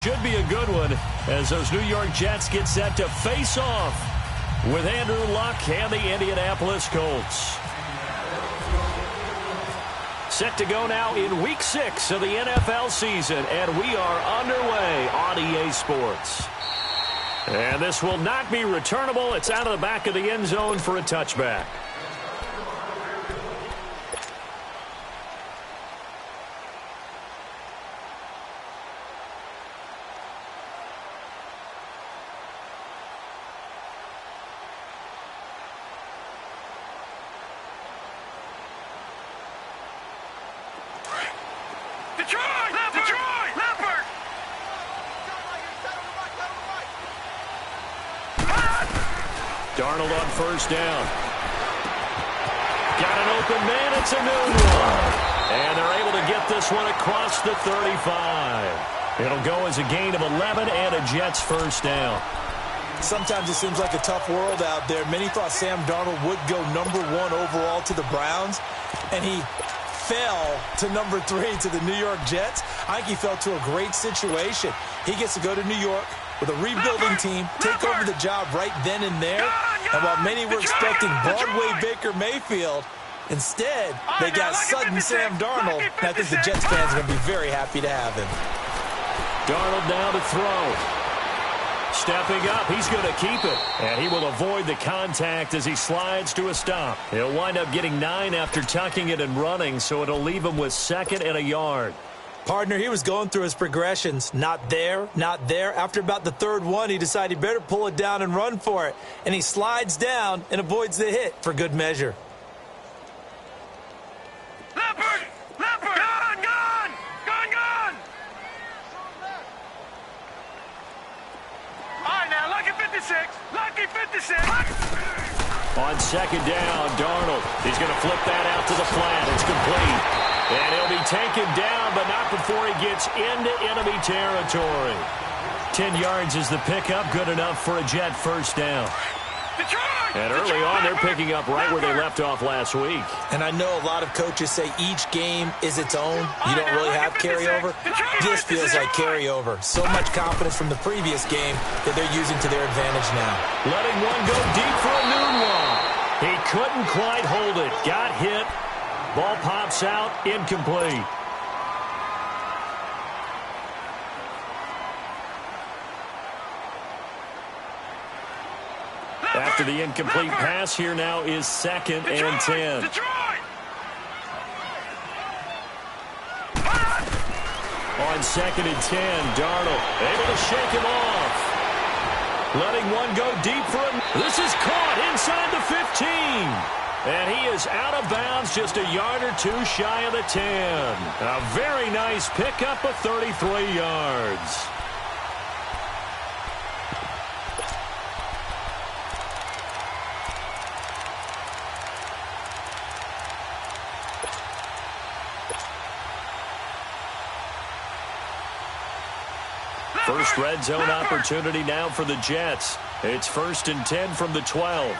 Should be a good one as those New York Jets get set to face off with Andrew Luck and the Indianapolis Colts. Set to go now in Week 6 of the NFL season, and we are underway on EA Sports. And this will not be returnable. It's out of the back of the end zone for a touchback. Darnold on first down. Got an open man. It's a new one. And they're able to get this one across the 35. It'll go as a gain of 11 and a Jets first down. Sometimes it seems like a tough world out there. Many thought Sam Darnold would go #1 overall to the Browns, and he fell to #3 to the New York Jets. I think he fell to a great situation. He gets to go to New York with a rebuilding team, take over the job right then and there. And while many were expecting Broadway Baker Mayfield, instead, they got sudden Sam Darnold. And I think the Jets fans are going to be very happy to have him. Darnold now to throw. Stepping up, he's going to keep it. And he will avoid the contact as he slides to a stop. He'll wind up getting 9 after tucking it and running, so it'll leave him with 2nd and a yard. Partner, he was going through his progressions. Not there, not there. After about the 3rd one, he decided he better pull it down and run for it. And he slides down and avoids the hit for good measure. Leopard! Leopard! Gone! Gone! Gone! Gone! All right, now, Lucky 56. Lucky 56. On 2nd down, Darnold. He's going to flip that out to the flat. It's complete. And he'll be taken down, but not before he gets into enemy territory. 10 yards is the pickup, good enough for a Jet first down. And early on, they're picking up right where they left off last week. And I know a lot of coaches say each game is its own. You don't really have carryover. This feels like carryover. So much confidence from the previous game that they're using to their advantage now. Letting one go deep for a noon one. He couldn't quite hold it. Got hit. Ball pops out, incomplete. After the incomplete pass, here now is 2nd and 10. On 2nd and 10, Darnold able to shake him off. Letting one go deep for him. This is caught inside the 15. And he is out of bounds, just a yard or two shy of the 10. A very nice pickup of 33 yards. First red zone opportunity now for the Jets. It's 1st and 10 from the 12.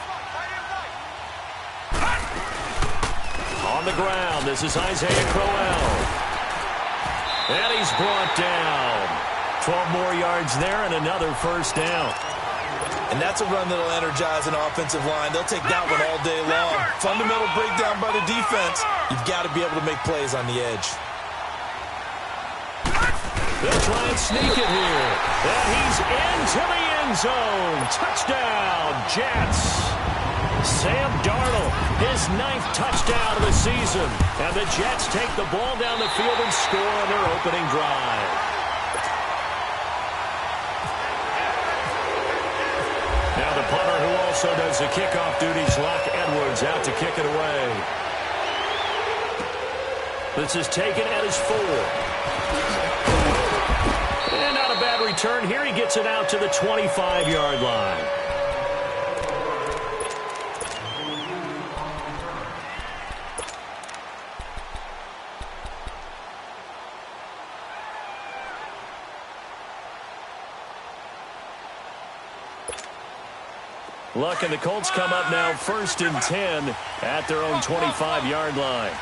On the ground, this is Isaiah Crowell. And he's brought down. 12 more yards there and another first down. And that's a run that'll energize an offensive line. They'll take that one all day long. Fundamental breakdown by the defense. You've got to be able to make plays on the edge. They'll try and sneak it here. And he's into the end zone. Touchdown, Jets. Sam Darnold, his 9th touchdown of the season. And the Jets take the ball down the field and score on their opening drive. Now the punter who also does the kickoff duties, Locke Edwards, out to kick it away. This is taken at his 4. And not a bad return here. He gets it out to the 25-yard line. Luck and the Colts come up now 1st and 10 at their own 25-yard line.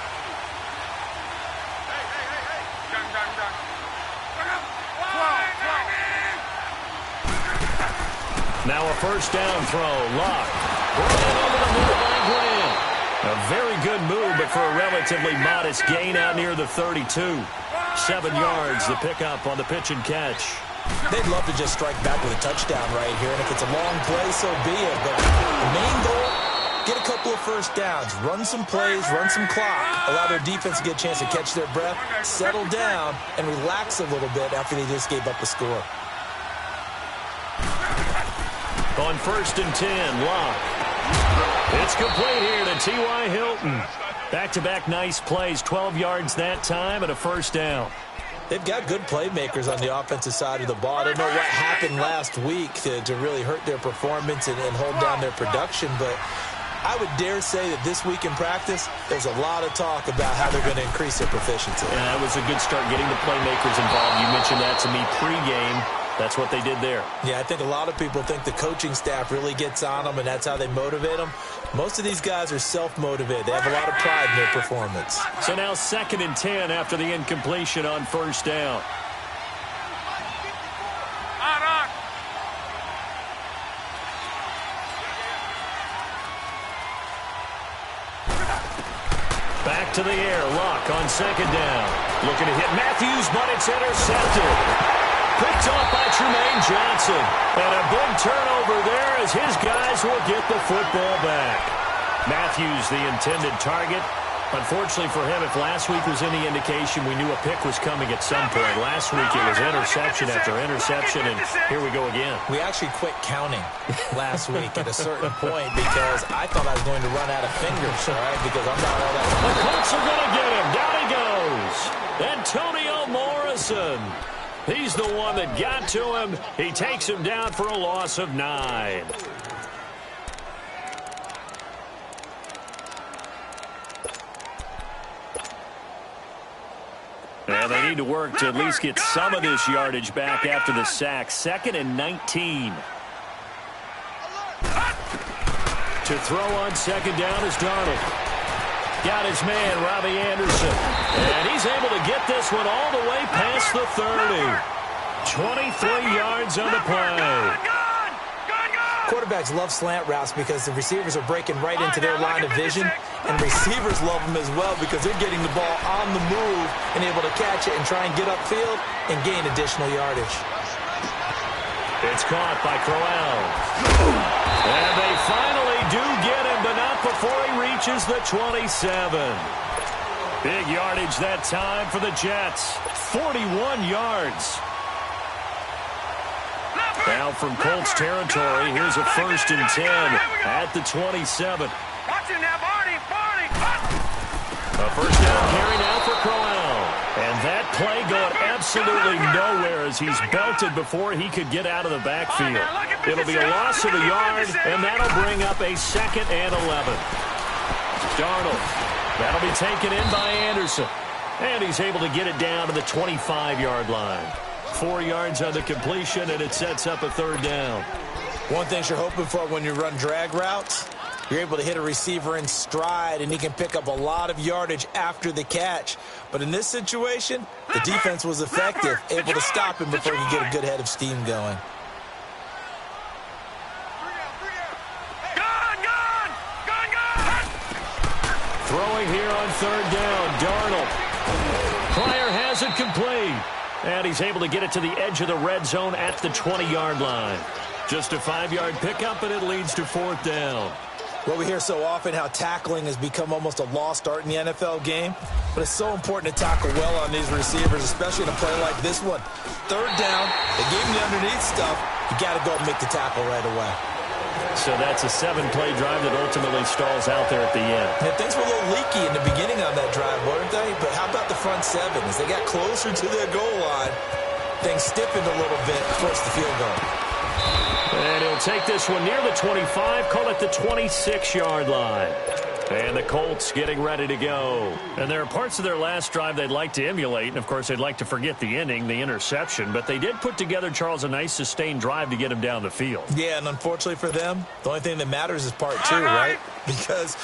Now a first down throw. Luck. Running over the middle by Graham. A very good move, but for a relatively modest gain out near the 32. 7 yards, the pickup on the pitch and catch. They'd love to just strike back with a touchdown right here, and if it's a long play, so be it. But the main goal, get a couple of first downs, run some plays, run some clock, allow their defense to get a chance to catch their breath, settle down, and relax a little bit after they just gave up a score. On 1st and 10, Locke. It's complete here to T.Y. Hilton. Back-to-back nice plays, 12 yards that time and a first down. They've got good playmakers on the offensive side of the ball. I don't know what happened last week to really hurt their performance and hold down their production, but I would dare say that this week in practice, there's a lot of talk about how they're going to increase their proficiency. And that was a good start getting the playmakers involved. You mentioned that to me pregame. That's what they did there. Yeah, I think a lot of people think the coaching staff really gets on them, and that's how they motivate them. Most of these guys are self-motivated. They have a lot of pride in their performance. So now 2nd and 10 after the incompletion on first down. Back to the air. Luck on 2nd down. Looking to hit Matthews, but it's intercepted. Picked off by Tremaine Johnson. And a big turnover there as his guys will get the football back. Matthews, the intended target. Unfortunately for him, if last week was any indication, we knew a pick was coming at some point. Last week it was interception after interception, and here we go again. We actually quit counting last week at a certain point because I thought I was going to run out of fingers, all right, because I'm not all that. The Colts are going to get him. Down he goes. Antonio Morrison. He's the one that got to him. He takes him down for a loss of 9. And they need to work to at least get some of this yardage back after the sack. 2nd and 19. To throw on 2nd down is Darnold. Got his man, Robbie Anderson. And he's able to get this one all the way past the 30. 23 yards on the play. Quarterbacks love slant routes because the receivers are breaking right into their line of vision, and receivers love them as well because they're getting the ball on the move and able to catch it and try and get upfield and gain additional yardage. It's caught by Crowell. And they finally do get him, but not before he reaches the 27. Big yardage that time for the Jets. 41 yards. Now from Colts territory, here's a 1st and 10 at the 27. A first down carry now for Crowell. And that play going absolutely nowhere as he's belted before he could get out of the backfield. It'll be a loss of a yard, and that'll bring up a 2nd and 11. Darnold. That'll be taken in by Anderson. And he's able to get it down to the 25-yard line. 4 yards on the completion, and it sets up a 3rd down. One thing you're hoping for when you run drag routes, you're able to hit a receiver in stride, and he can pick up a lot of yardage after the catch. But in this situation, the defense was effective, able to stop him before he could get a good head of steam going. Throwing here on 3rd down, Darnold. Pryor has it complete. And he's able to get it to the edge of the red zone at the 20-yard line. Just a 5-yard pickup, and it leads to 4th down. Well, we hear so often how tackling has become almost a lost art in the NFL game, but it's so important to tackle well on these receivers, especially in a play like this one. 3rd down, they gave him the underneath stuff. You got to go and make the tackle right away. So that's a 7-play drive that ultimately stalls out there at the end. Yeah, things were a little leaky in the beginning on that drive, weren't they? But how about the front 7? As they got closer to their goal line, things stiffened a little bit towards the field goal. And he'll take this one near the 25, call it the 26-yard line. And the Colts getting ready to go. And there are parts of their last drive they'd like to emulate. And, of course, they'd like to forget the ending, the interception. But they did put together, Charles, a nice sustained drive to get him down the field. Yeah, and unfortunately for them, the only thing that matters is part 2, right? Because